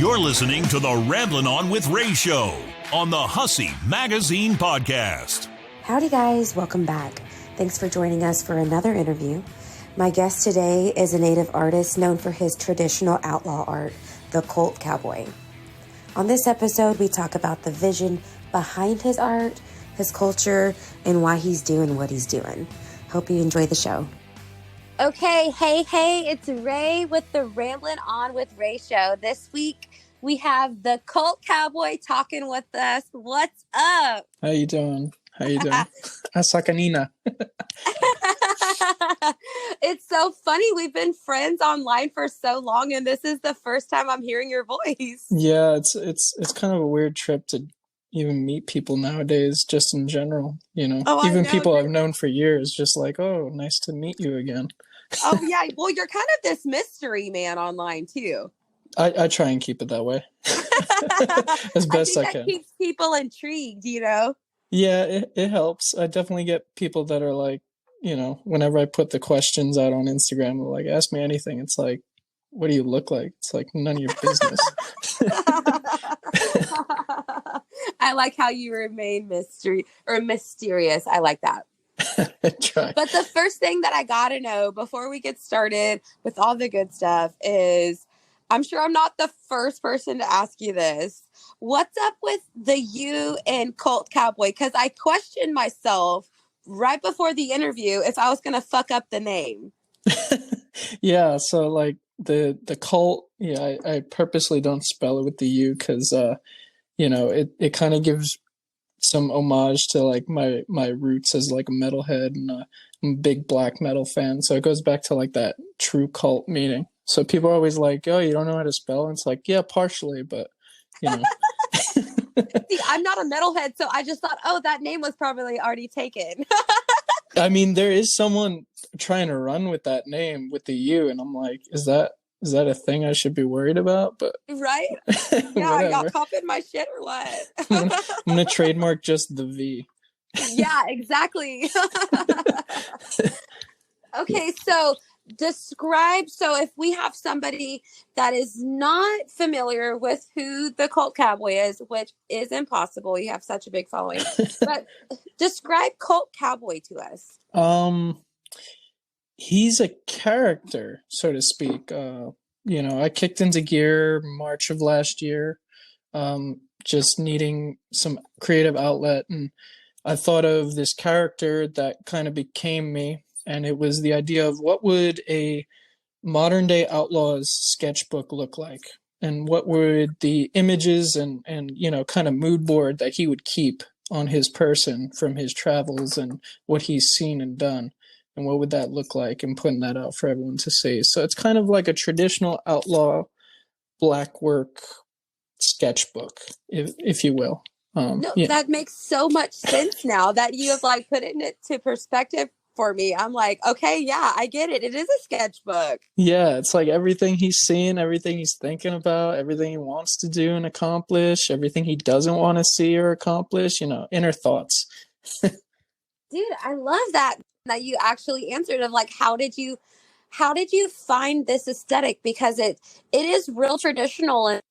You're listening to the Ramblin On with Rea Show on the Hussy Magazine Podcast. Howdy guys, welcome back. Thanks for joining us for another interview. My guest today is a native artist known for his traditional outlaw art, the Cvlt Cowboy. On this episode, we talk about the vision behind his art, his culture, and why he's doing what he's doing. Hope you enjoy the show. Okay, hey, it's Rea with the Ramblin On with Rea Show. This week, we have the Cvlt Cowboy talking with us. What's up? How you doing? Asakanina. It's so funny. We've been friends online for so long, and this is the first time I'm hearing your voice. Yeah, it's kind of a weird trip to even meet people nowadays, just in general, even people I've known for years, just like, oh, nice to meet you again. Oh yeah, well, you're kind of this mystery man online too. I try and keep it that way as best I can. That keeps people intrigued, Yeah, it helps. I definitely get people that are like, whenever I put the questions out on Instagram, they're like, ask me anything. It's like, what do you look like? It's like none of your business. I like how you remain mysterious. I like that. Try. But the first thing that I got to know before we get started with all the good stuff is, I'm sure I'm not the first person to ask you this. What's up with the you and Cvlt Cowboy? Because I questioned myself right before the interview if I was going to fuck up the name. Yeah, so like the cult, I purposely don't spell it with the U because, it kind of gives some homage to like my roots as like a metalhead, and I'm a big black metal fan. So it goes back to like that true cult meaning. So people are always like, oh, you don't know how to spell? And it's like, yeah, partially, but, See, I'm not a metalhead, so I just thought, oh, that name was probably already taken. I mean, there is someone trying to run with that name with the U, and I'm like, is that a thing I should be worried about? But right? Yeah, y'all copying my shit or what? I'm gonna trademark just the V. Yeah, exactly. Okay, so if we have somebody that is not familiar with who the Cvlt Cowboy is, which is impossible, you have such a big following, but describe Cvlt Cowboy to us. He's a character, so to speak. I kicked into gear March of last year, just needing some creative outlet, and I thought of this character that kind of became me. And it was the idea of what would a modern day outlaw's sketchbook look like? And what would the images and kind of mood board that he would keep on his person from his travels and what he's seen and done? And what would that look like? And putting that out for everyone to see. So it's kind of like a traditional outlaw black work sketchbook, if you will. That makes so much sense now that you have like put it into perspective for me. I'm like, okay, yeah, I get it. It is a sketchbook. Yeah, it's like everything he's seeing, everything he's thinking about, everything he wants to do and accomplish, everything he doesn't want to see or accomplish, inner thoughts. Dude, I love that you actually answered of like, how did you find this aesthetic? Because it is real traditional,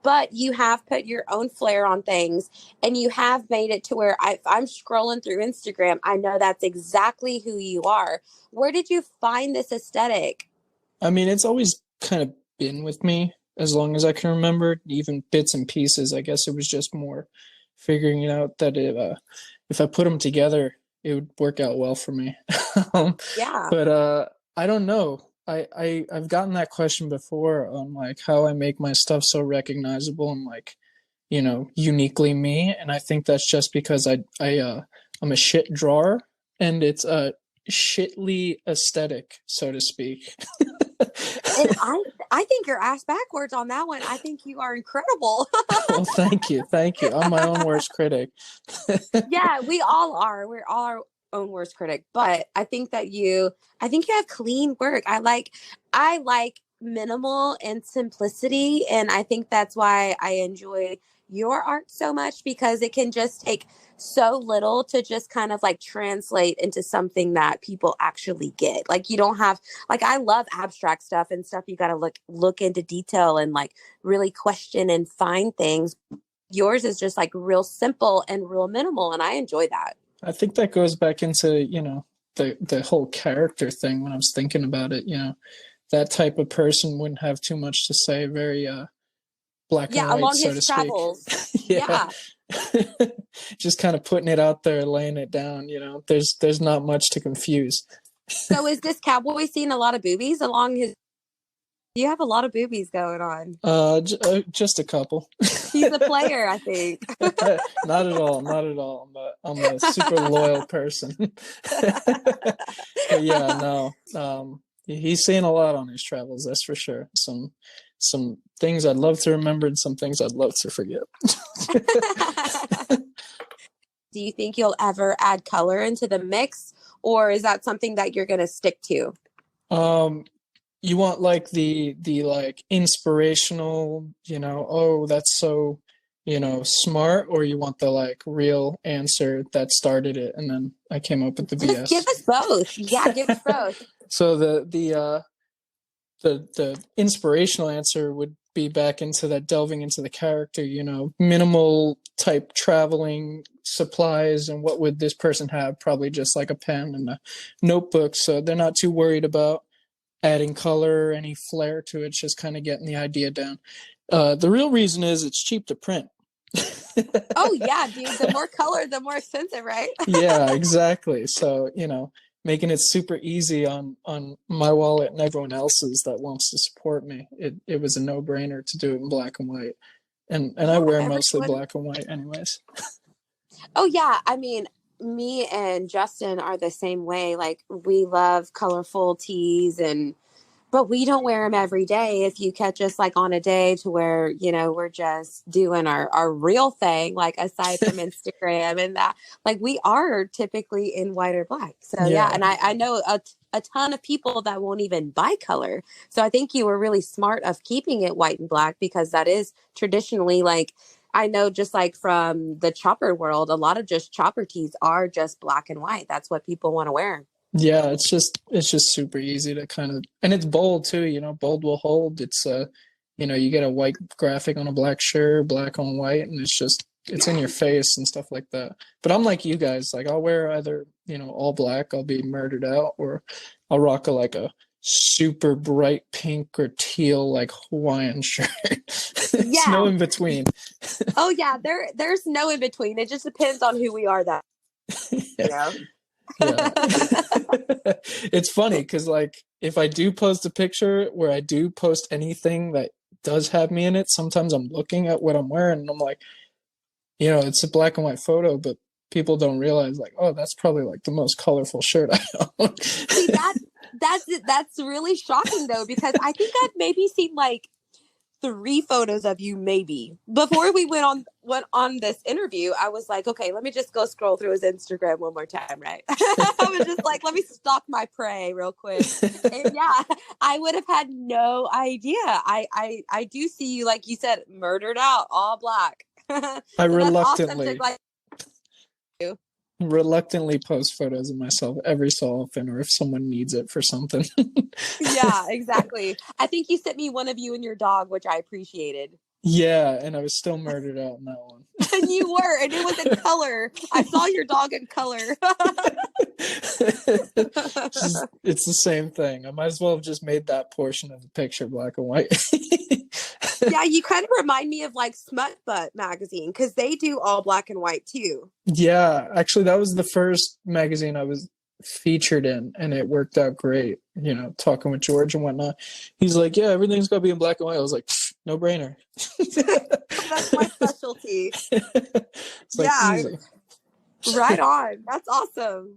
but you have put your own flair on things, and you have made it to where if I'm scrolling through Instagram, I know that's exactly who you are. Where did you find this aesthetic? I mean, it's always kind of been with me as long as I can remember, even bits and pieces. I guess it was just more figuring it out that if I put them together, it would work out well for me. Yeah. But I don't know. I've gotten that question before on like how I make my stuff so recognizable and like, uniquely me. And I think that's just because I'm a shit drawer, and it's a shitly aesthetic, so to speak. And I think you're ass backwards on that one. I think you are incredible. Well, thank you. I'm my own worst critic. Yeah, we all are. We're all our own worst critic. But I think you have clean work. I like minimal and simplicity, and I think that's why I enjoy your art so much because it can just take so little to just kind of like translate into something that people actually get. Like you don't have like I love abstract stuff and stuff you got to look into detail and like really question and find things. Yours is just like real simple and real minimal, and I enjoy that. I think that goes back into, the whole character thing when I was thinking about it, that type of person wouldn't have too much to say, very black and white, along so his to travels. speak. Yeah. Just kind of putting it out there, laying it down, there's not much to confuse. So is this cowboy seeing a lot of boobies along his? You have a lot of boobies going on. Just a couple. He's a player, I think. Not at all. I'm a super loyal person. But yeah, no. He's seeing a lot on his travels, that's for sure. Some things I'd love to remember and some things I'd love to forget. Do you think you'll ever add color into the mix, or is that something that you're going to stick to? You want like the like inspirational, oh, that's so, smart, or you want the like real answer that started it and then I came up with the BS? Just give us both. Yeah, give us both. So the inspirational answer would be back into that, delving into the character, minimal type traveling supplies, and what would this person have? Probably just like a pen and a notebook, so they're not too worried about adding color or any flair to it. It's just kind of getting the idea down. The real reason is it's cheap to print. Oh yeah, dude, the more color the more expensive, right? Yeah, exactly. So making it super easy on my wallet and everyone else's that wants to support me, it was a no-brainer to do it in black and white, and I wear mostly black and white anyways. Oh yeah, I mean, me and Justin are the same way. Like we love colorful tees, but we don't wear them every day. If you catch us like on a day to where, we're just doing our real thing, like aside from Instagram and that, like we are typically in white or black. So yeah. And I know a ton of people that won't even buy color. So I think you were really smart of keeping it white and black, because that is traditionally, like, I know just like from the chopper world, a lot of just chopper tees are just black and white. That's what people want to wear. Yeah, it's just super easy to kind of, and it's bold too, bold will hold. It's you get a white graphic on a black shirt, black on white, and it's in your face and stuff like that. But I'm like you guys, like I'll wear either, all black, I'll be murdered out, or I'll rock a super bright pink or teal like Hawaiian shirt. It's no in between. Oh yeah, there's no in between. It just depends on who we are that. Yeah. It's funny because like if I do post a picture where I do post anything that does have me in it, sometimes I'm looking at what I'm wearing and I'm like, it's a black and white photo, but people don't realize like, oh, that's probably like the most colorful shirt I own. See, that's really shocking though, because I think I've maybe seen like 3 photos of you maybe. Before we went on this interview, I was like, okay, let me just go scroll through his Instagram one more time, right? I was just like, let me stalk my prey real quick. And yeah, I would have had no idea. I do see you, like you said, murdered out, all black. I reluctantly reluctantly post photos of myself every so often, or if someone needs it for something. Yeah, exactly. I think you sent me one of you and your dog, which I appreciated. Yeah, and I was still murdered out in that one. And you were, and it was in color. I saw your dog in color. It's the same thing. I might as well have just made that portion of the picture black and white. Yeah, you kind of remind me of like Smut Butt magazine, because they do all black and white too. Yeah, actually that was the first magazine I was featured in, and it worked out great. Talking with George and whatnot, he's like, yeah, everything's gotta be in black and white. I was like, no brainer. That's my specialty. It's like, yeah, easy. Right on. That's awesome.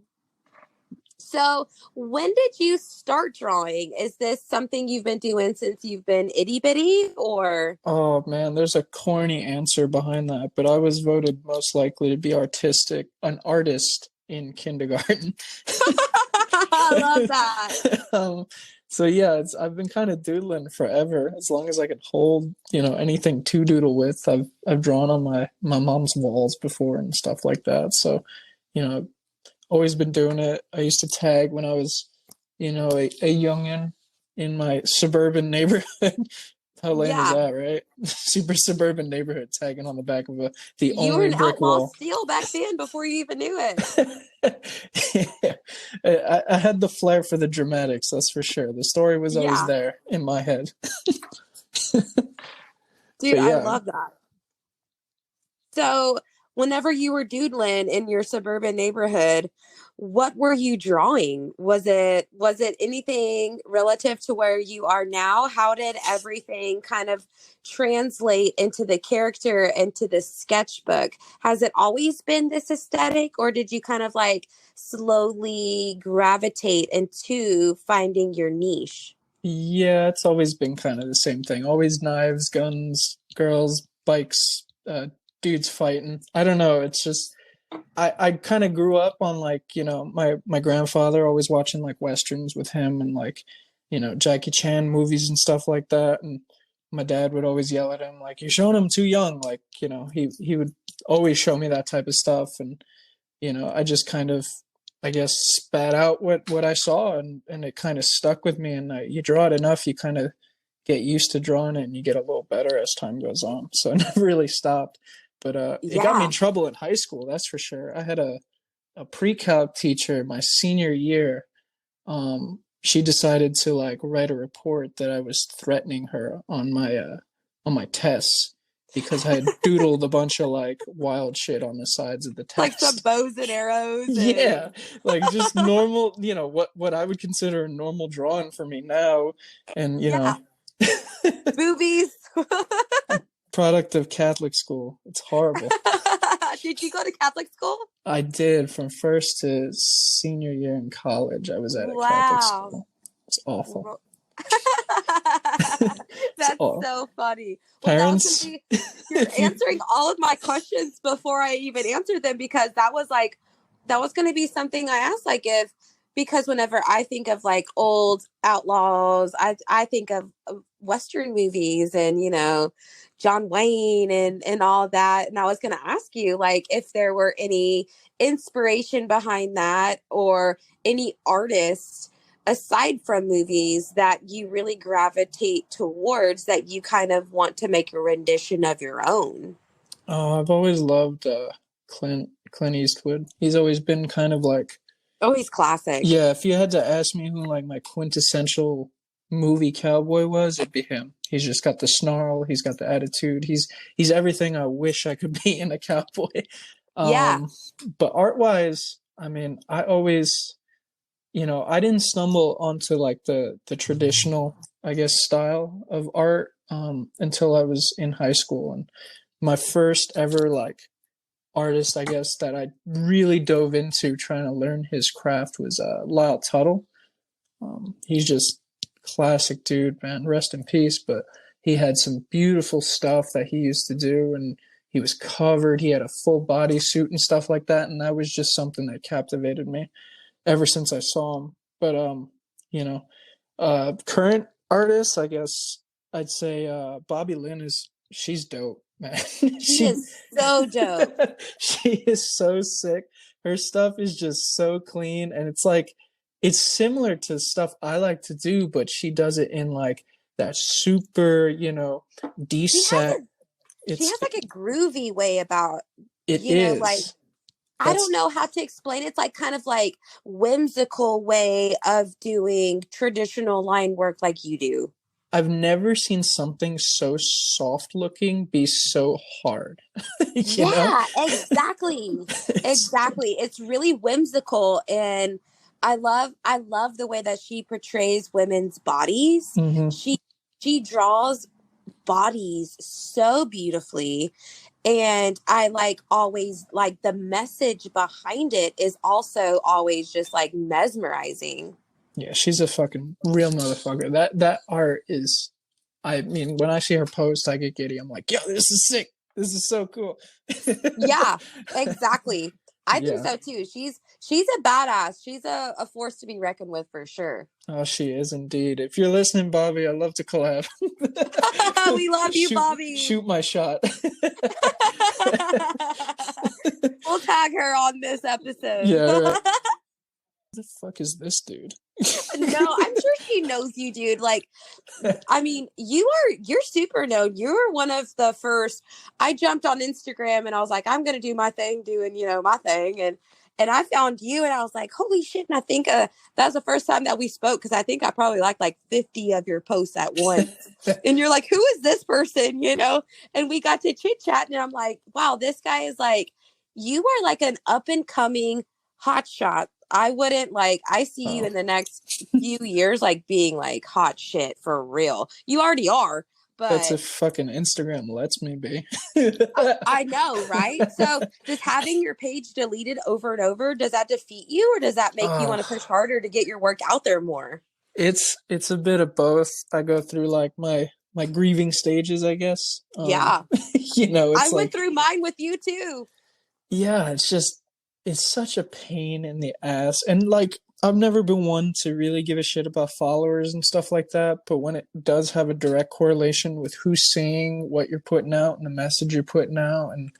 So when did you start drawing? Is this something you've been doing since you've been itty bitty, or? Oh man, there's a corny answer behind that, but I was voted most likely to be an artist in kindergarten. I love that. So yeah, I've been kind of doodling forever. As long as I could hold, anything to doodle with. I've drawn on my mom's walls before and stuff like that. So, I've always been doing it. I used to tag when I was, a youngin in my suburban neighborhood. How lame is Yeah. that, right? Super suburban neighborhood tagging on the back of the You were only an brick outlaw wall. still back then before you even knew it. Yeah. I had the flair for the dramatics, that's for sure. The story was always Yeah. there in my head. Dude, I love that. So whenever you were doodling in your suburban neighborhood, what were you drawing? Was it anything relative to where you are now? How did everything kind of translate into the character and to the sketchbook? Has it always been this aesthetic, or did you kind of like slowly gravitate into finding your niche? Yeah, it's always been kind of the same thing. Always knives, guns, girls, bikes, dudes fighting. I don't know. It's just I kind of grew up on like, my grandfather always watching like westerns with him and like, Jackie Chan movies and stuff like that. And my dad would always yell at him like, "You're showing him too young." Like, he would always show me that type of stuff. And, I just kind of, I guess, spat out what I saw, and it kind of stuck with me. And you draw it enough, you kind of get used to drawing it and you get a little better as time goes on. So I never really stopped. But it got me in trouble in high school, that's for sure. I had a pre-calc teacher my senior year. She decided to like write a report that I was threatening her on my tests because I had doodled a bunch of like wild shit on the sides of the test. Like some bows and arrows. Yeah, like just normal, what I would consider a normal drawing for me now. And, movies. Product of Catholic school. It's horrible. Did you go to Catholic school? I did. From first to senior year in college, I was at a Catholic school. It's awful. That's so funny. Parents, you're answering all of my questions before I even answered them, because that was going to be something I asked, like because whenever I think of like old outlaws, I think of Western movies and, John Wayne and all that. And I was going to ask you, like, if there were any inspiration behind that, or any artists aside from movies that you really gravitate towards, that you kind of want to make a rendition of your own. Oh, I've always loved Clint Eastwood. He's always been kind of like, oh, he's classic. Yeah, if you had to ask me who like my quintessential movie cowboy was, it'd be him. He's just got the snarl. He's got the attitude. He's everything I wish I could be in a cowboy. But art wise, I mean, I always, I didn't stumble onto like the traditional, I guess, style of art until I was in high school. And my first ever like artist, I guess, that I really dove into trying to learn his craft was Lyle Tuttle. He's just classic dude, man. Rest in peace. But he had some beautiful stuff that he used to do, and he was covered. He had a full body suit and stuff like that, and that was just something that captivated me ever since I saw him. But current artists, I guess I'd say Bobby Lynn she's dope, man. She is so dope. She is so sick. Her stuff is just so clean, and it's like, it's similar to stuff I like to do, but she does it in like that super, decent. She has like a groovy way about it. Like, I don't know how to explain it. It's like kind of like whimsical way of doing traditional line work like you do. I've never seen something so soft looking be so hard. Exactly. Exactly. It's really whimsical, and I love the way that she portrays women's bodies. Mm-hmm. She draws bodies so beautifully, and I always the message behind it is also always just like mesmerizing. Yeah, she's a fucking real motherfucker. That art is, I mean, when I see her post, I get giddy. I'm like, yo, this is sick. This is so cool. Yeah, exactly. I think Yeah. so too. She's a badass. She's a force to be reckoned with for sure. Oh, she is indeed. If you're listening, Bobby, I'd love to collab. We love you, Bobby. Shoot my shot. We'll tag her on this episode. Yeah. Right. Who the fuck is this dude? No, I'm sure she knows you, dude. Like, I mean, you're super known. You were one of the first. I jumped on Instagram and I was like, I'm gonna do my thing, doing my thing, and I found you and I was like, holy shit! And I think that was the first time that we spoke, because I think I probably liked like 50 of your posts at once. And you're like, who is this person? And we got to chit chat, and I'm like, wow, this guy is like, you are like an up and coming hotshot. I wouldn't I see you in the next few years like being like hot shit for real. You already are, but that's if fucking Instagram lets me be. I know, right? So just having your page deleted over and over, does that defeat you, or does that make you want to push harder to get your work out there more? It's a bit of both. I go through like my grieving stages, I guess. Yeah. I went through mine with you too. Yeah, it's such a pain in the ass. And like, I've never been one to really give a shit about followers and stuff like that. But when it does have a direct correlation with who's seeing what you're putting out and the message you're putting out, and,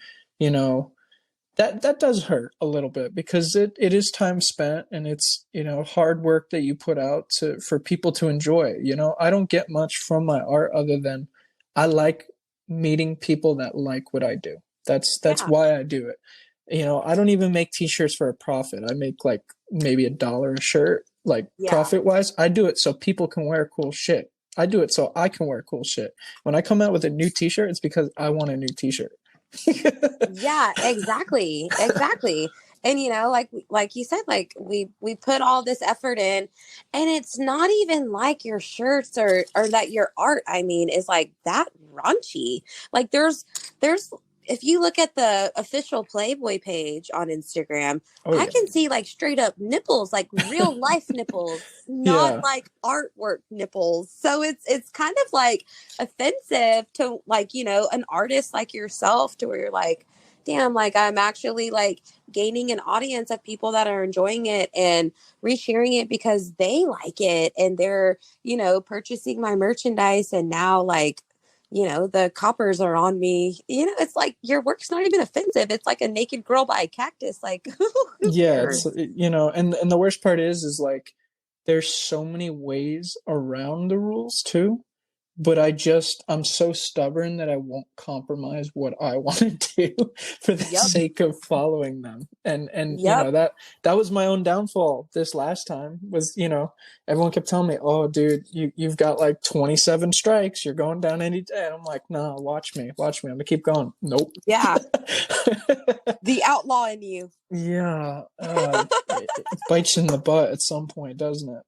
that does hurt a little bit, because it is time spent, and it's, hard work that you put out for people to enjoy. I don't get much from my art other than I like meeting people that like what I do. That's why I do it. I don't even make t-shirts for a profit. I make like maybe $1 a shirt, profit wise. I do it so people can wear cool shit. I do it so I can wear cool shit. When I come out with a new t-shirt, it's because I want a new t-shirt. Yeah, exactly. And like you said, like we put all this effort in, and it's not even like your shirts or that your art, is like that raunchy. Like there's if you look at the official Playboy page on Instagram, I can see like straight up nipples, like real life nipples, not like artwork nipples. So it's kind of like offensive to like, an artist like yourself, to where you're like, damn, like I'm actually like gaining an audience of people that are enjoying it and resharing it because they like it, and they're, purchasing my merchandise, and now like, the coppers are on me. It's like your work's not even offensive. It's like a naked girl by a cactus. Like, yeah, it's, and the worst part is like, there's so many ways around the rules too. But I'm so stubborn that I won't compromise what I want to do for the sake of following them. And that was my own downfall this last time. Was, everyone kept telling me, oh dude, you've got like 27 strikes, you're going down any day. And I'm like, nah, watch me, I'm gonna keep going. Nope. Yeah. The outlaw in you. Yeah. It bites you in the butt at some point, doesn't it?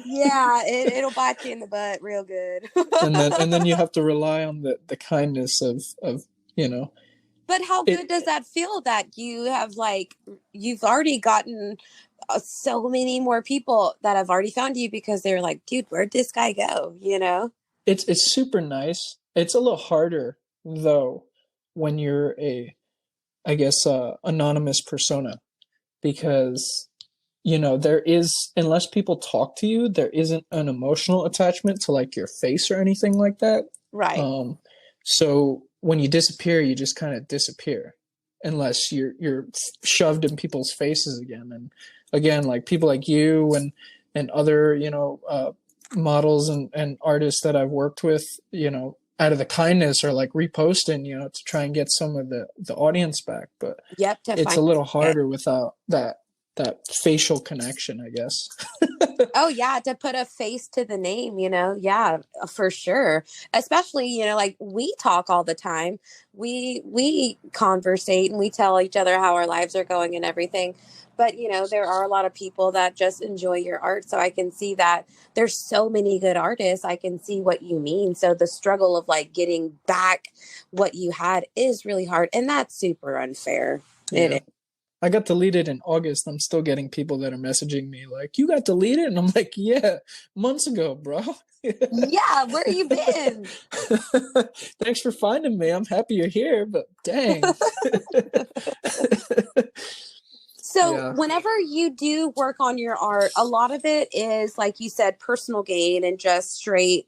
Yeah, it'll bite you in the butt real good. and then you have to rely on the kindness of But how good does that feel that you have you've already gotten so many more people that have already found you because they're like, dude, where'd this guy go? It's super nice. It's a little harder though when you're anonymous persona, because there is, unless people talk to you, there isn't an emotional attachment to like your face or anything like that. Right. So when you disappear, you just kind of disappear, unless you're shoved in people's faces again. And again, like people like you and other, models and artists that I've worked with, out of the kindness are like reposting, to try and get some of the audience back. But it's a little harder without that facial connection, I guess. Oh yeah, to put a face to the name, yeah, for sure. Especially, like we talk all the time. We conversate and we tell each other how our lives are going and everything. But, there are a lot of people that just enjoy your art. So I can see that there's so many good artists. I can see what you mean. So the struggle of like getting back what you had is really hard. And that's super unfair. Yeah. It is. I got deleted in August. I'm still getting people that are messaging me like, you got deleted? And I'm like, yeah, months ago, bro. Yeah, where you been? Thanks for finding me. I'm happy you're here, but dang. So Yeah. whenever you do work on your art, a lot of it is, like you said, personal gain and just straight,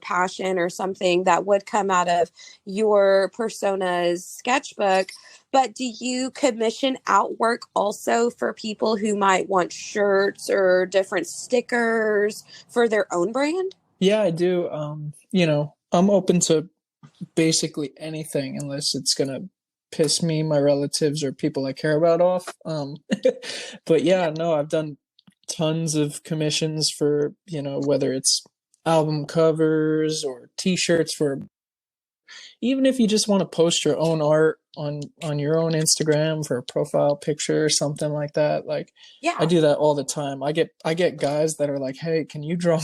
passion or something that would come out of your persona's sketchbook. But do you commission out work also for people who might want shirts or different stickers for their own brand? Yeah, I do. I'm open to basically anything unless it's gonna piss me, my relatives, or people I care about off. But yeah, no, I've done tons of commissions for, whether it's album covers or t-shirts for, even if you just want to post your own art on your own Instagram for a profile picture or something like that. Like, Yeah. I do that all the time. I get guys that are like, "Hey, can you draw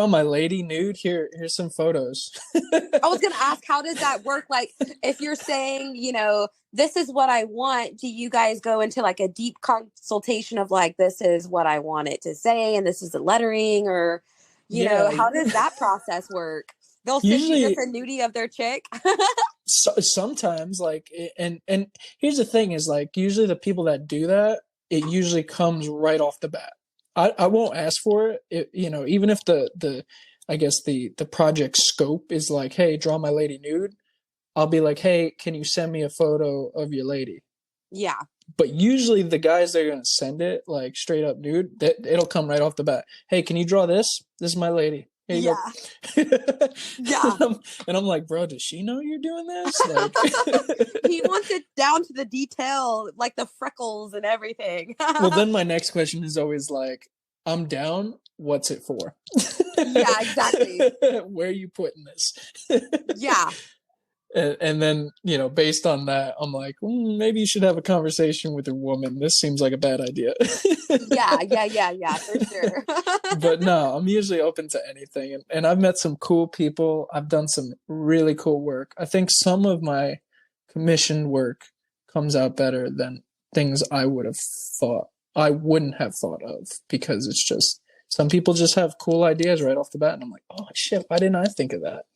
my lady nude? Here's some photos." I was going to ask, how does that work? Like, if you're saying, this is what I want, do you guys go into like a deep consultation of like, this is what I want it to say, and this is the lettering, or, how does that process work? They'll send Usually, you just a nudie of their chick. sometimes, like, and here's the thing is, like, usually the people that do that, it usually comes right off the bat. I won't ask for it, even if the I guess the project scope is like, "Hey, draw my lady nude," I'll be like, "Hey, can you send me a photo of your lady?" Yeah. But usually the guys that are gonna send it like straight up nude, that it'll come right off the bat. "Hey, can you draw this? This is my lady. Here you go." Yeah. And I'm like, "Bro, does she know you're doing this?" Like, he wants it down to the detail, like the freckles and everything. well, then my next question is always like, "I'm down. What's it for?" Yeah, exactly. Where are you putting this? Yeah. And then, based on that, I'm like, maybe you should have a conversation with your woman. This seems like a bad idea. Yeah, for sure. But no, I'm usually open to anything. And I've met some cool people. I've done some really cool work. I think some of my commissioned work comes out better than things I wouldn't have thought of, because it's just, some people just have cool ideas right off the bat. And I'm like, oh shit, why didn't I think of that?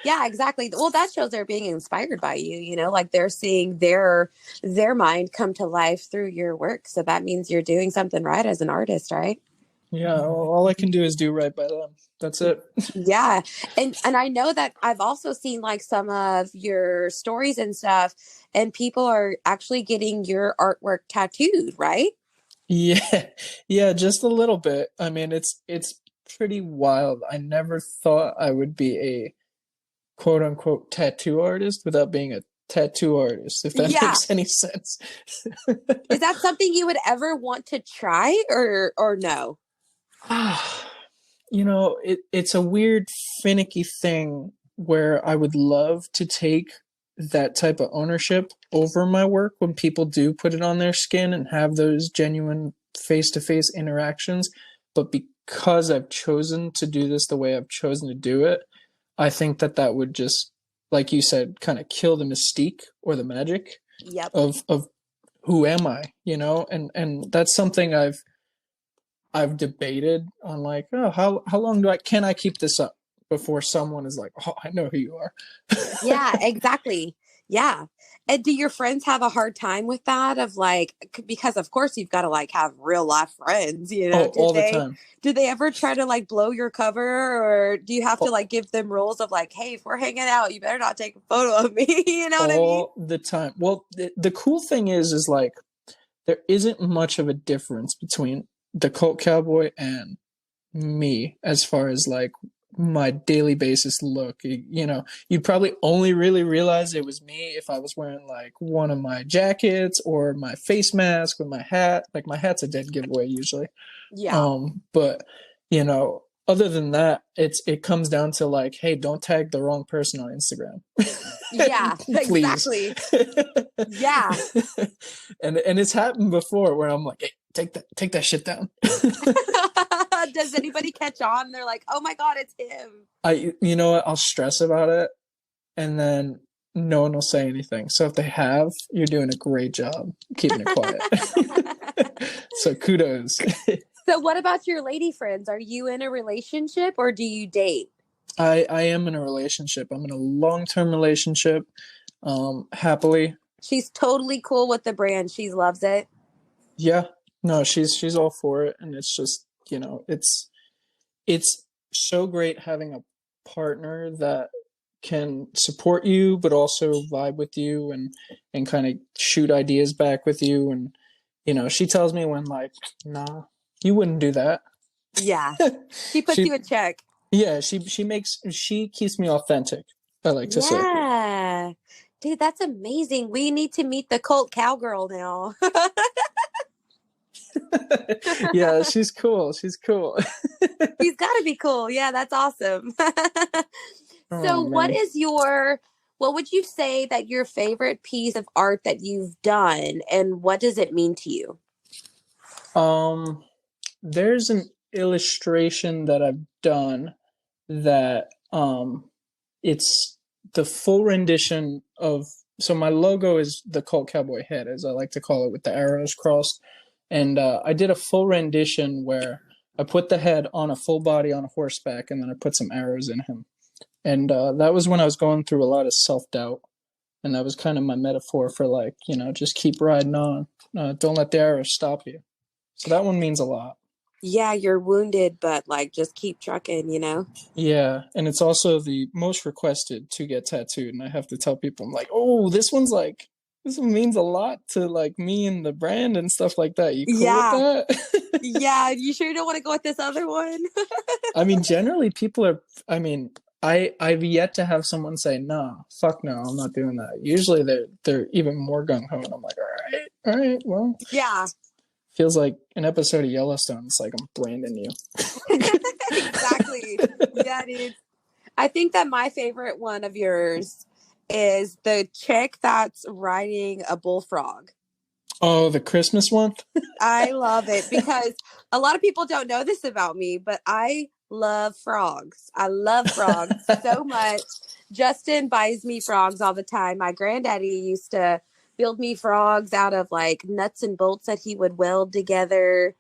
Yeah, exactly. Well, that shows they're being inspired by you, like they're seeing their mind come to life through your work. So that means you're doing something right as an artist, right? Yeah, all I can do is do right by them. That's it. Yeah. And I know that I've also seen like some of your stories and stuff, and people are actually getting your artwork tattooed, right? Yeah, just a little bit. I mean, it's pretty wild. I never thought I would be a quote unquote tattoo artist without being a tattoo artist, if that makes any sense. Is that something you would ever want to try, or no? It's a weird, finicky thing where I would love to take that type of ownership over my work when people do put it on their skin and have those genuine face-to-face interactions. But because I've chosen to do this the way I've chosen to do it, I think that would just, like you said, kind of kill the mystique or the magic of who am I, and that's something I've debated on, like, oh, how long can I keep this up before someone is like, oh, I know who you are. Yeah, exactly. Yeah. And do your friends have a hard time with that, of like, because of course you've got to like have real life friends, all the time. Do they ever try to like blow your cover, or do you have to like give them rules of like, hey, if we're hanging out, you better not take a photo of me? You know what I mean? All the time. Well, the cool thing is like, there isn't much of a difference between the Cvlt Cowboy and me as far as like my daily basis look. You'd probably only really realize it was me if I was wearing like one of my jackets or my face mask with my hat. Like, my hat's a dead giveaway usually. But other than that, it comes down to like, hey, don't tag the wrong person on Instagram. Yeah, exactly. Yeah. And it's happened before where I'm like, hey, take that shit down. Does anybody catch on? They're like, oh my God, it's him. I'll stress about it, and then no one will say anything. So if they have, you're doing a great job keeping it quiet. So kudos. So what about your lady friends? Are you in a relationship, or do you date? I am in a relationship. I'm in a long-term relationship, happily. she's totally cool with the brand. She loves it. Yeah, no, she's all for it, and it's just, it's so great having a partner that can support you but also vibe with you and kind of shoot ideas back with you. And she tells me when, like, nah, you wouldn't do that. Yeah. She puts you in check. Yeah, she keeps me authentic, I like to say. Yeah. Dude, that's amazing. We need to meet the cult cowgirl now. Yeah, she's cool. She's cool. She's got to be cool. Yeah, that's awesome. So what would you say that your favorite piece of art that you've done, and what does it mean to you? There's an illustration that I've done that it's the full rendition of, so my logo is the Cult Cowboy head, as I like to call it, with the arrows crossed. And I did a full rendition where I put the head on a full body on a horseback, and then I put some arrows in him. And that was when I was going through a lot of self-doubt. And that was kind of my metaphor for, like, just keep riding on. Don't let the arrows stop you. So that one means a lot. Yeah, you're wounded, but, like, just keep trucking, Yeah, and it's also the most requested to get tattooed. And I have to tell people, I'm like, oh, this one means a lot to, like, me and the brand and stuff like that. You cool with that? Yeah, you sure you don't want to go with this other one? I mean, generally people are, I've yet to have someone say, no, fuck no, I'm not doing that. Usually they're even more gung-ho, and I'm like, all right, well. Yeah. Feels like an episode of Yellowstone. It's like I'm branding you. Exactly. Yeah, dude. I think that my favorite one of yours is the chick that's riding a bullfrog. Oh, the Christmas one? I love it because a lot of people don't know this about me, but I love frogs. I love frogs so much. Justin buys me frogs all the time. My granddaddy used to build me frogs out of, like, nuts and bolts that he would weld together.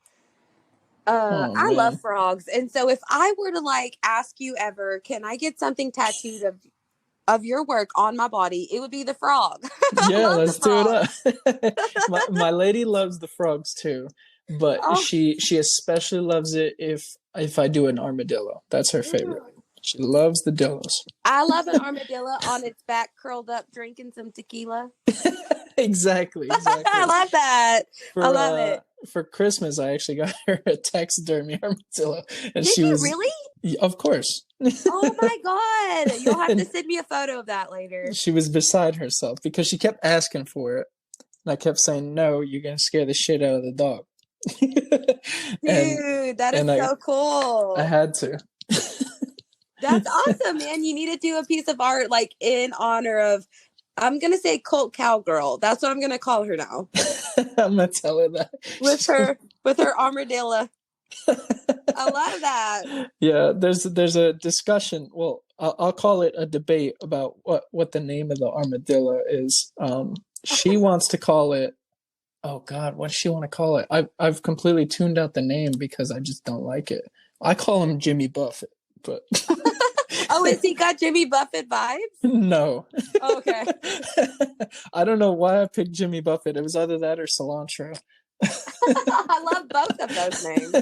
I love frogs. And so if I were to, like, ask you ever, can I get something tattooed of your work on my body, it would be the frog. Yeah, let's do it up. my lady loves the frogs too, but she especially loves it if I do an armadillo. That's her favorite. She loves the dillos. I love an armadillo on its back, curled up, drinking some tequila. Exactly. I love that. I love it. For Christmas, I actually got her a taxidermy armadillo, and Did you really? Of course. Oh my God! You'll have to send me a photo of that later. She was beside herself because she kept asking for it, and I kept saying, "No, you're gonna scare the shit out of the dog." Dude, that is so cool. I had to. That's awesome, man. You need to do a piece of art, like, in honor of, I'm going to say Cult Cowgirl. That's what I'm going to call her now. I'm going to tell her that. With her armadillo. I love that. Yeah, there's a discussion. Well, I'll call it a debate about what the name of the armadillo is. She wants to call it, oh God, what does she want to call it? I've completely tuned out the name because I just don't like it. I call him Jimmy Buffett, but... Oh, has he got Jimmy Buffett vibes? No. Oh, okay. I don't know why I picked Jimmy Buffett. It was either that or cilantro. I love both of those names.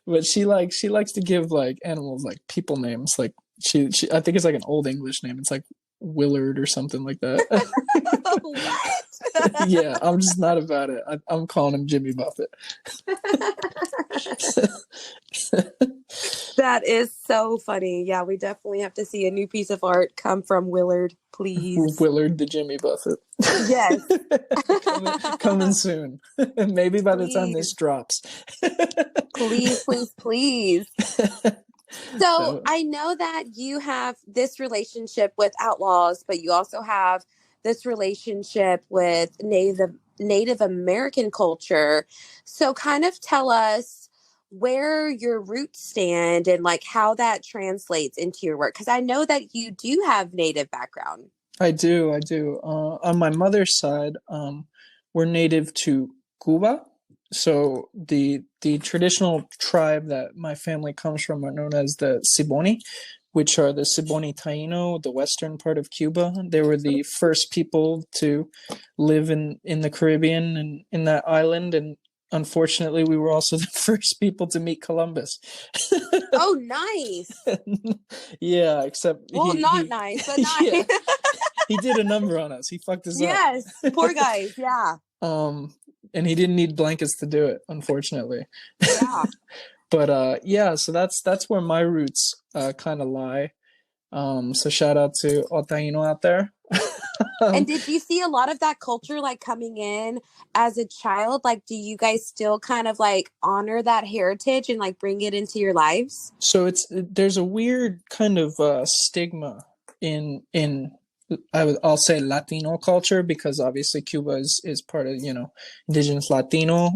But she likes to give, like, animals, like, people names. Like she I think it's like an old English name. It's like Willard or something like that. What? Yeah, I'm just not about it. I'm calling him Jimmy Buffett. That is so funny. Yeah, we definitely have to see a new piece of art come from Willard, please. Willard the Jimmy Buffett. Yes. Coming soon. Maybe by the time this drops. Please, please, please. So I know that you have this relationship with outlaws, but you also have this relationship with Native American culture. So kind of tell us where your roots stand and, like, how that translates into your work. Because I know that you do have Native background. I do. On my mother's side, we're native to Cuba. So the traditional tribe that my family comes from are known as the Siboney. which are the Siboney Taino, the western part of Cuba. They were the first people to live in the Caribbean and in that island. And unfortunately, we were also the first people to meet Columbus. Oh, nice. Yeah, except nice, but nice. Yeah, he did a number on us. He fucked us up. Yes, poor guys. Yeah. And he didn't need blankets to do it, unfortunately. Yeah. But yeah, so that's where my roots kind of lie. So shout out to all Taino out there. And did you see a lot of that culture like coming in as a child? Like, do you guys still kind of like honor that heritage and like bring it into your lives? So there's a weird kind of stigma in I'll say Latino culture, because obviously Cuba is part of, indigenous Latino,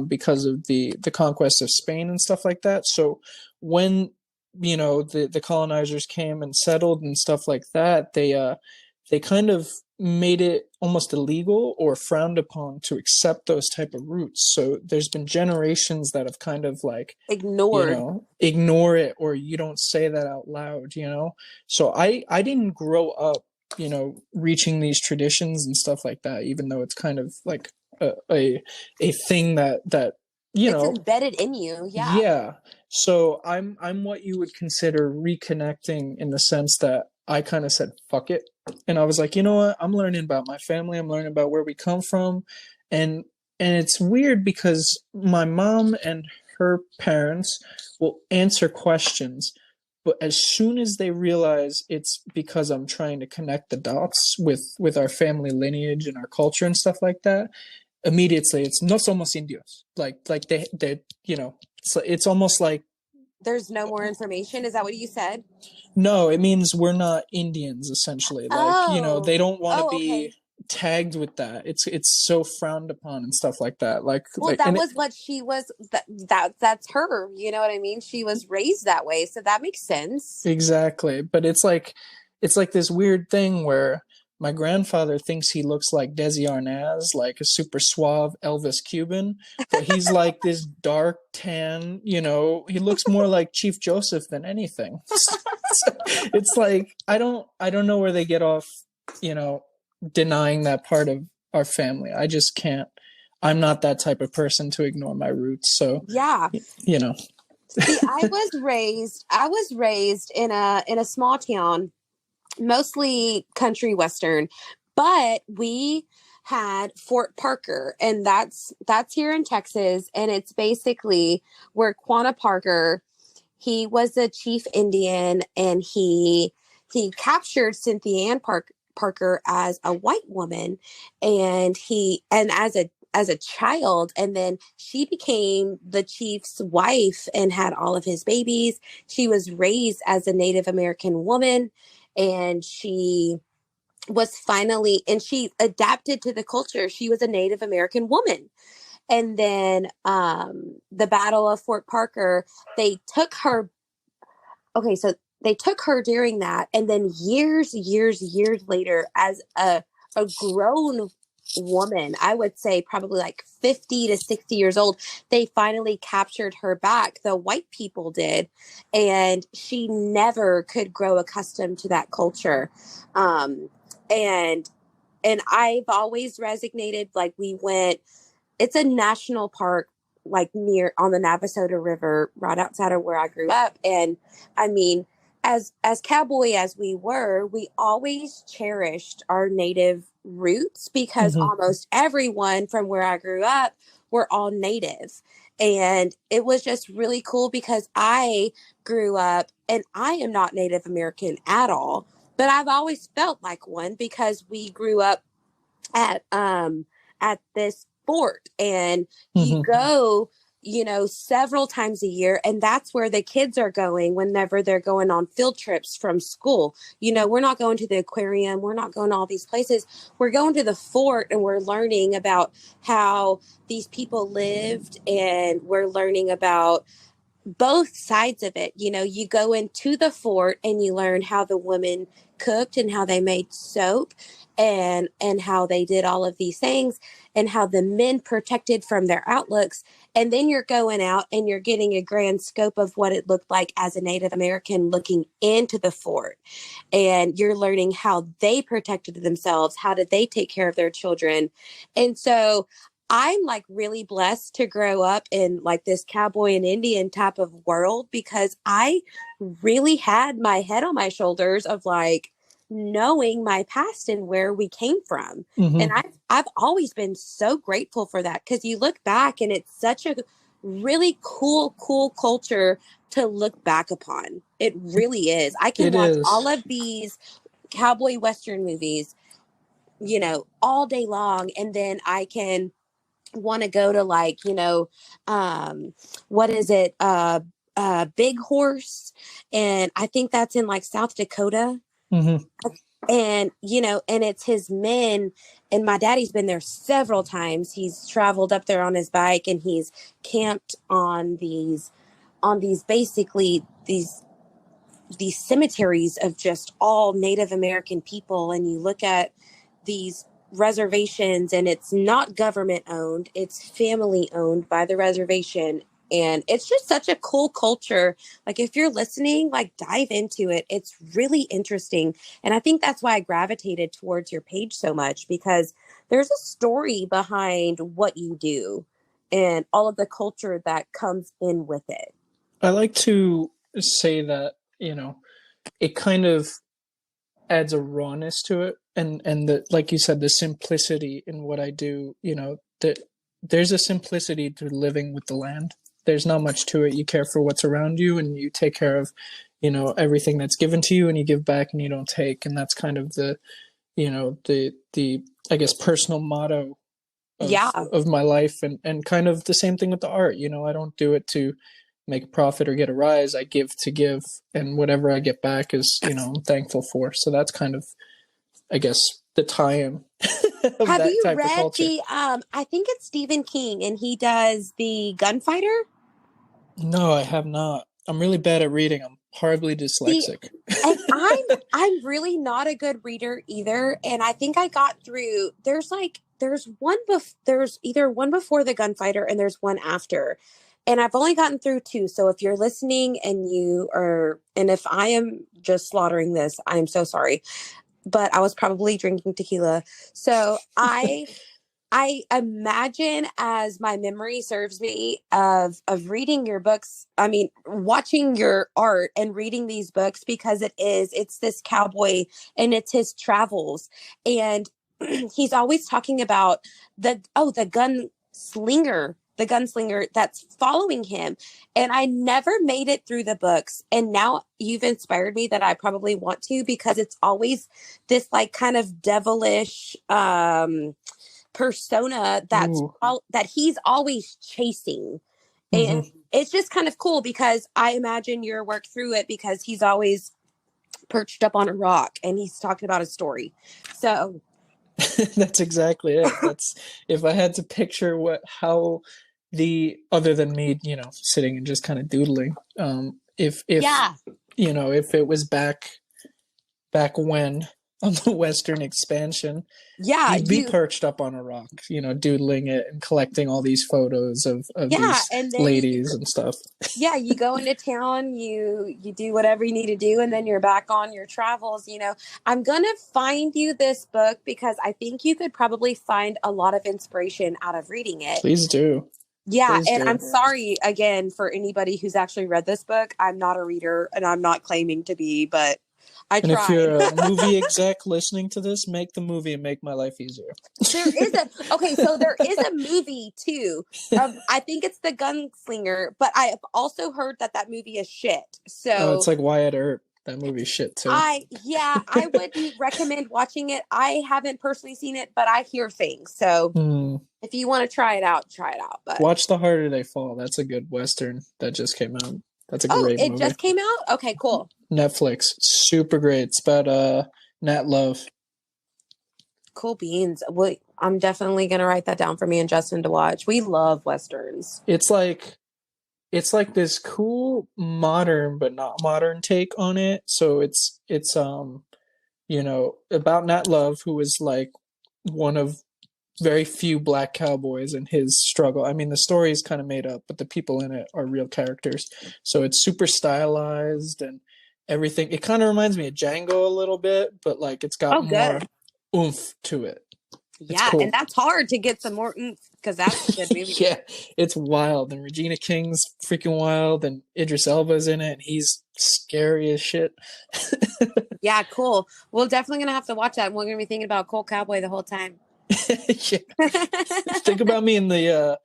because of the conquest of Spain and stuff like that. So when, the colonizers came and settled and stuff like that, they kind of made it almost illegal or frowned upon to accept those type of roots. So there's been generations that have kind of like ignore it, or you don't say that out loud, So I didn't grow up reaching these traditions and stuff like that, even though it's kind of like a thing that it's embedded in you. Yeah. So I'm what you would consider reconnecting, in the sense that I kind of said fuck it, and I was like, you know what, I'm learning about my family, I'm learning about where we come from. And it's weird because my mom and her parents will answer questions, but as soon as they realize it's because I'm trying to connect the dots with our family lineage and our culture and stuff like that, immediately it's no somos indios. Like they it's almost like there's no more information. Is that what you said? No, it means we're not Indians, essentially. Like, they don't want to be tagged with that. It's so frowned upon and stuff like that. That was what she was. That's her. You know what I mean? She was raised that way, so that makes sense. Exactly, but it's like this weird thing where my grandfather thinks he looks like Desi Arnaz, like a super suave Elvis Cuban, but he's like this dark tan. He looks more like Chief Joseph than anything. It's like I don't know where they get off, denying that part of our family. I just can't. I'm not that type of person to ignore my roots. So yeah, See, I was raised in a small town, mostly country western, but we had Fort Parker, and that's here in Texas, and it's basically where Quanah Parker, he was a chief Indian, and he captured Cynthia Ann Parker as a white woman, and as a child, and then she became the chief's wife and had all of his babies. She was raised as a Native American woman, and she adapted to the culture. She was a Native American woman. And then the Battle of Fort Parker, they took her. Okay, so they took her during that, and then years later, as a grown woman, I would say probably like 50 to 60 years old, they finally captured her back. The white people did, and she never could grow accustomed to that culture. And I've always resonated. Like, we went, it's a national park, like near on the Navasota River, right outside of where I grew up. And I mean, as cowboy as we were, we always cherished our native roots, because almost everyone from where I grew up were all native. And it was just really cool, because I grew up, and I am not Native American at all, but I've always felt like one, because we grew up at this fort, and you go, several times a year, and that's where the kids are going whenever they're going on field trips from school. We're not going to the aquarium, we're not going to all these places, we're going to the fort, and we're learning about how these people lived, and we're learning about both sides of it. You go into the fort and you learn how the women cooked and how they made soap, and how they did all of these things and how the men protected from their outlooks. And then you're going out and you're getting a grand scope of what it looked like as a Native American looking into the fort. And you're learning how they protected themselves. How did they take care of their children? And so I'm like really blessed to grow up in like this cowboy and Indian type of world, because I really had my head on my shoulders of like knowing my past and where we came from. Mm-hmm. And I've always been so grateful for that, because you look back and it's such a really cool culture to look back upon. It really is. I can watch all of these cowboy Western movies, you know, all day long. And then I can want to go to like, you know, what is it? Big Horse. And I think that's in like South Dakota. Mm-hmm. And, you know, and it's his men. And my daddy's been there several times. He's traveled up there on his bike and he's camped on these basically these cemeteries of just all Native American people. And you look at these reservations and it's not government owned, it's family owned by the reservation. And it's just such a cool culture. Like if you're listening, like dive into it. It's really interesting. And I think that's why I gravitated towards your page so much, because there's a story behind what you do and all of the culture that comes in with it. I like to say that, you know, it kind of adds a rawness to it. And the, like you said, the simplicity in what I do, you know, that there's a simplicity to living with the land. There's not much to it. You care for what's around you and you take care of, you know, everything that's given to you, and you give back and you don't take. And that's kind of the, you know, the I guess, personal motto of my life. And kind of the same thing with the art. You know, I don't do it to make a profit or get a rise. I give to give, and whatever I get back is, you know, I'm thankful for. So that's kind of, I guess, the tie-in. Have you read the I think it's Stephen King, and he does the Gunfighter? No, I have not. I'm really bad at reading. I'm horribly dyslexic. And I'm really not a good reader either. And I think I got through. There's either one before the Gunfighter and there's one after. And I've only gotten through 2. So if you're listening and if I am just slaughtering this, I'm so sorry. But I was probably drinking tequila. So I imagine, as my memory serves me, of reading your books. I mean, watching your art and reading these books, because it's this cowboy and it's his travels. And he's always talking about the gunslinger that's following him. And I never made it through the books. And now you've inspired me that I probably want to, because it's always this like kind of devilish persona that he's always chasing. And it's just kind of cool, because I imagine your work through it, because he's always perched up on a rock and he's talking about a story. So that's exactly it. That's, if I had to picture how the, other than me, you know, sitting and just kind of doodling, if you know, if it was back when on the Western expansion, you'd be perched up on a rock, you know, doodling it and collecting all these photos of these ladies and stuff. Yeah, you go into town, you do whatever you need to do, and then you're back on your travels. You know, I'm gonna find you this book, because I think you could probably find a lot of inspiration out of reading it. Please do. Yeah, and I'm sorry again for anybody who's actually read this book. I'm not a reader, and I'm not claiming to be, but I tried. If you're a movie exec listening to this, make the movie and make my life easier. So there is a movie too. I think it's The Gunslinger, but I have also heard that movie is shit. So it's like Wyatt Earp. That movie's shit too. I wouldn't recommend watching it. I haven't personally seen it, but I hear things. So if you want to try it out, But watch The Harder They Fall. That's a good Western that just came out. That's a great movie. It just came out? Okay, cool. Netflix. Super great. It's about Nat Love. Cool beans. Well, I'm definitely going to write that down for me and Justin to watch. We love Westerns. It's like this cool modern but not modern take on it. So it's about Nat Love, who was like one of very few black cowboys and his struggle. I mean, the story is kind of made up, but the people in it are real characters. So it's super stylized and everything. It kind of reminds me of Django a little bit, but like it's got more oomph to it. Yeah, cool. And that's hard to get some more oomph because that's a good movie. Yeah, it's wild. And Regina King's freaking wild, and Idris Elba's in it, and he's scary as shit. Yeah, cool. We're definitely going to have to watch that. We're going to be thinking about Cvlt Cowboy the whole time. Yeah. Think about me in the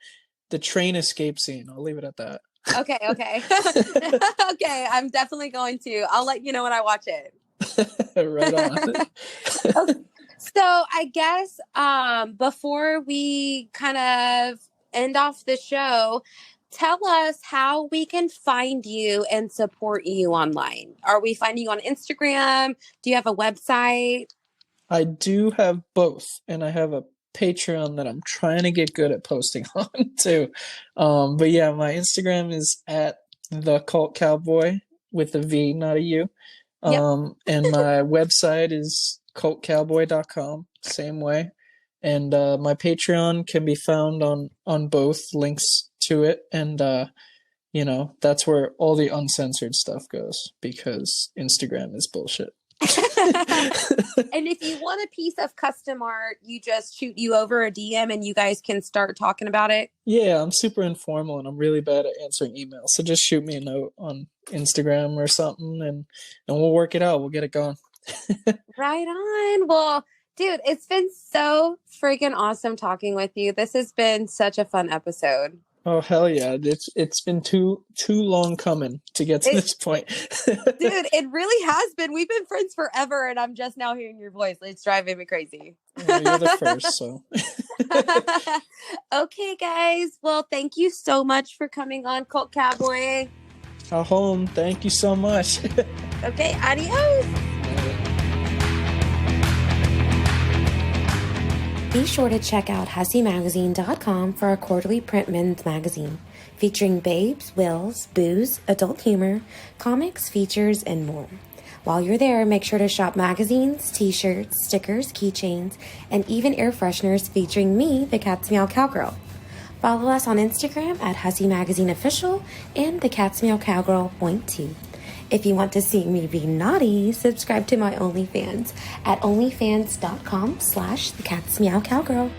train escape scene. I'll leave it at that. Okay. Okay, I'm definitely going to. I'll let you know when I watch it. Right on. Okay. So I guess before we kind of end off the show, tell us how we can find you and support you online. Are we finding you on Instagram? Do you have a website? I do have both, and I have a Patreon that I'm trying to get good at posting on too. But yeah, my Instagram is at the Cvlt Cowboy with a V, not a U. Yep. And my website is cvltcowboy.com, same way. And my Patreon can be found on both, links to it. And that's where all the uncensored stuff goes, because Instagram is bullshit. And if you want a piece of custom art, you just shoot you over a DM and you guys can start talking about it. Yeah, I'm super informal and I'm really bad at answering emails. So just shoot me a note on Instagram or something and we'll work it out. We'll get it going. Right on. Well, dude, it's been so freaking awesome talking with you. This has been such a fun episode. Oh, hell yeah. It's been too long coming to get to this point. Dude, it really has been. We've been friends forever, and I'm just now hearing your voice. It's driving me crazy. Well, you're the first, so. Okay, guys. Well, thank you so much for coming on Cvlt Cowboy. Home. Thank you so much. Okay, adios. Be sure to check out HussyMagazine.com for our quarterly print men's magazine, featuring babes, wills, booze, adult humor, comics, features, and more. While you're there, make sure to shop magazines, t-shirts, stickers, keychains, and even air fresheners featuring me, the Cat's Meow Cowgirl. Follow us on Instagram at Hussy Magazine Official and the Cat's Meow Cowgirl .2. If you want to see me be naughty, subscribe to my OnlyFans at onlyfans.com/the Cat's Meow Cowgirl.